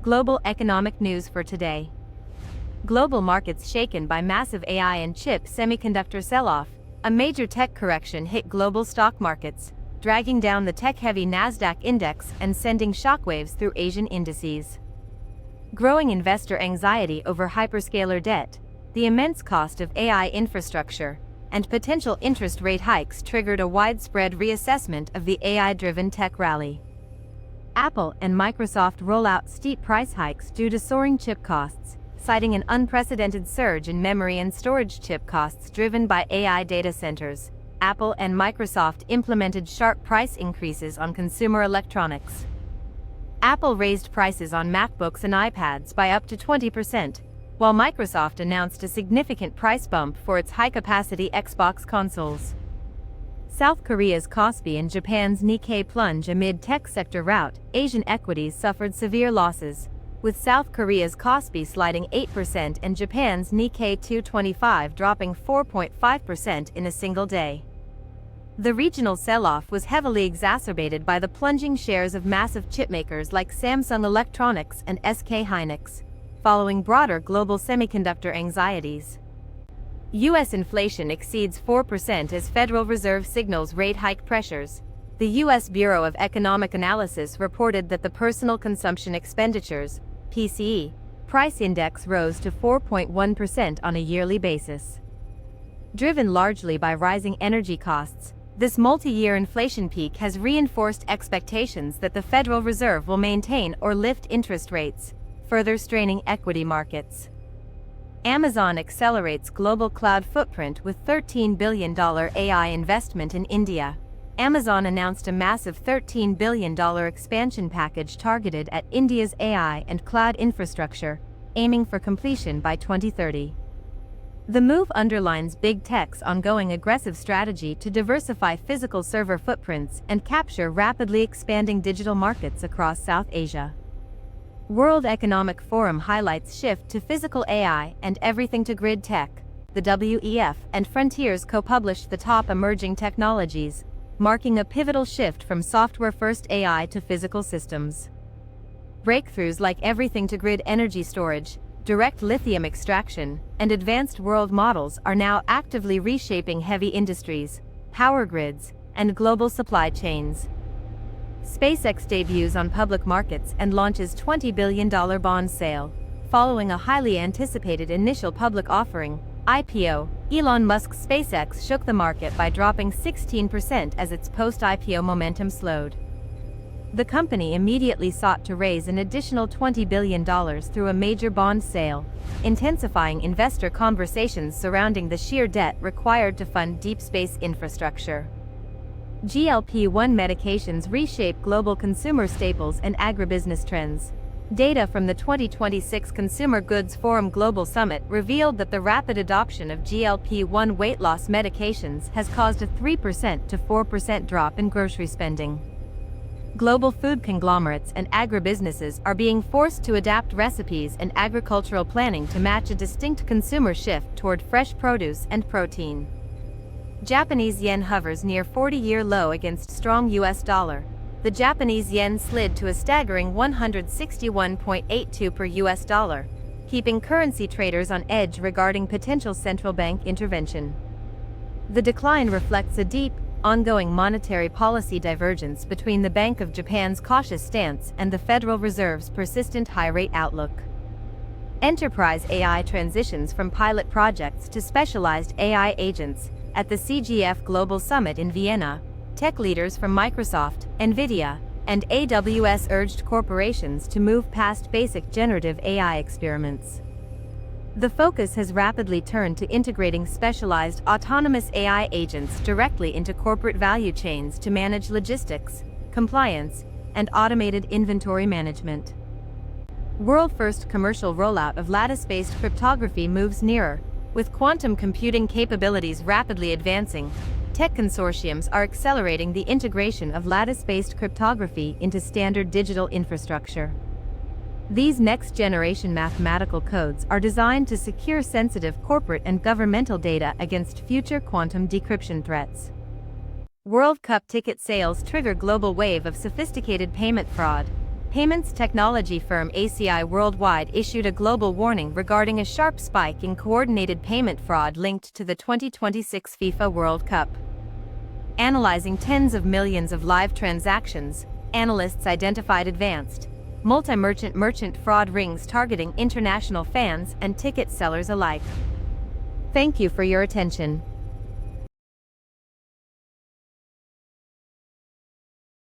Global economic news for today. Global markets shaken by massive AI and chip semiconductor sell-off. A major tech correction hit global stock markets, dragging down the tech-heavy Nasdaq index and sending shockwaves through Asian indices. Growing investor anxiety over hyperscaler debt, the immense cost of AI infrastructure, and potential interest rate hikes triggered a widespread reassessment of the AI-driven tech rally. Apple and Microsoft roll out steep price hikes due to soaring chip costs, citing an unprecedented surge in memory and storage chip costs driven by AI data centers. Apple and Microsoft implemented sharp price increases on consumer electronics. Apple raised prices on MacBooks and iPads by up to 20%, while Microsoft announced a significant price bump for its high-capacity Xbox consoles. South Korea's KOSPI and Japan's Nikkei plunge amid tech sector rout. Asian equities suffered severe losses, with South Korea's KOSPI sliding 8% and Japan's Nikkei 225 dropping 4.5% in a single day. The regional sell-off was heavily exacerbated by the plunging shares of massive chipmakers like Samsung Electronics and SK Hynix, following broader global semiconductor anxieties. U.S. inflation exceeds 4% as Federal Reserve signals rate hike pressures. The U.S. Bureau of Economic Analysis reported that the Personal Consumption Expenditures (PCE) price index rose to 4.1% on a yearly basis. Driven largely by rising energy costs, this multi-year inflation peak has reinforced expectations that the Federal Reserve will maintain or lift interest rates, further straining equity markets. Amazon accelerates global cloud footprint with $13 billion AI investment in India. Amazon announced a massive $13 billion expansion package targeted at India's AI and cloud infrastructure, aiming for completion by 2030. The move underlines big tech's ongoing aggressive strategy to diversify physical server footprints and capture rapidly expanding digital markets across South Asia. World Economic Forum highlights shift to physical AI and everything to grid tech. The WEF and Frontiers co-published the top emerging technologies, marking a pivotal shift from software-first AI to physical systems. Breakthroughs like everything to grid energy storage, direct lithium extraction, and advanced world models are now actively reshaping heavy industries, power grids, and global supply chains. SpaceX debuts on public markets and launches $20 billion bond sale. Following a highly anticipated initial public offering, IPO, Elon Musk's SpaceX shook the market by dropping 16% as its post-IPO momentum slowed. The company immediately sought to raise an additional $20 billion through a major bond sale, intensifying investor conversations surrounding the sheer debt required to fund deep space infrastructure. GLP-1 medications reshape global consumer staples and agribusiness trends. Data from the 2026 Consumer Goods Forum Global Summit revealed that the rapid adoption of GLP-1 weight loss medications has caused a 3% to 4% drop in grocery spending. Global food conglomerates and agribusinesses are being forced to adapt recipes and agricultural planning to match a distinct consumer shift toward fresh produce and protein. Japanese yen hovers near 40-year low against strong US dollar. The Japanese yen slid to a staggering 161.82 per US dollar, keeping currency traders on edge regarding potential central bank intervention. The decline reflects a deep, ongoing monetary policy divergence between the Bank of Japan's cautious stance and the Federal Reserve's persistent high-rate outlook. Enterprise AI transitions from pilot projects to specialized AI agents. At the CGF Global Summit in Vienna, tech leaders from Microsoft, NVIDIA, and AWS urged corporations to move past basic generative AI experiments. The focus has rapidly turned to integrating specialized autonomous AI agents directly into corporate value chains to manage logistics, compliance, and automated inventory management. World-first commercial rollout of Lattice-Based cryptography moves nearer. With quantum computing capabilities rapidly advancing, tech consortiums are accelerating the integration of lattice-based cryptography into standard digital infrastructure. These next-generation mathematical codes are designed to secure sensitive corporate and governmental data against future quantum decryption threats. World Cup ticket sales trigger global wave of sophisticated payment fraud. Payments technology firm ACI Worldwide issued a global warning regarding a sharp spike in coordinated payment fraud linked to the 2026 FIFA World Cup. Analyzing tens of millions of live transactions, analysts identified advanced, multi-merchant fraud rings targeting international fans and ticket sellers alike. Thank you for your attention.